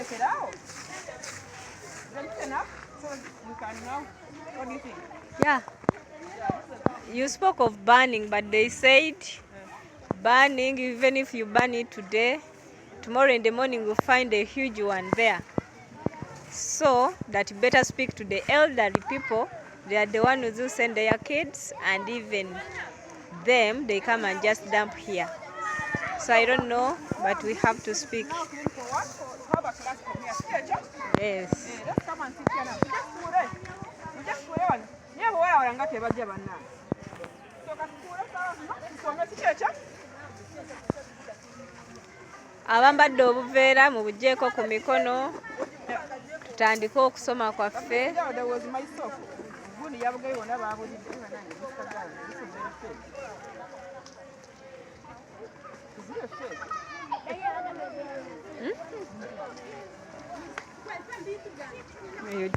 take it out. Is it enough? So you can know. What do you think? Yeah. You spoke of burning, but they said burning, even if you burn it today, tomorrow in the morning you'll find a huge one there. So that you better speak to the elderly people. They are the ones who send their kids, and even them, they come and just dump here. So I don't know, but we have to speak. Now clean for what? For have a class from here. Yes. Let's come and sit here now. Just put on. Yeah, but I got a budget now. So Abambadde obuveera mu bugyeko ku mikono, tutandike okusoma kwaffe. there was myself. Good, you have going on. Hmm?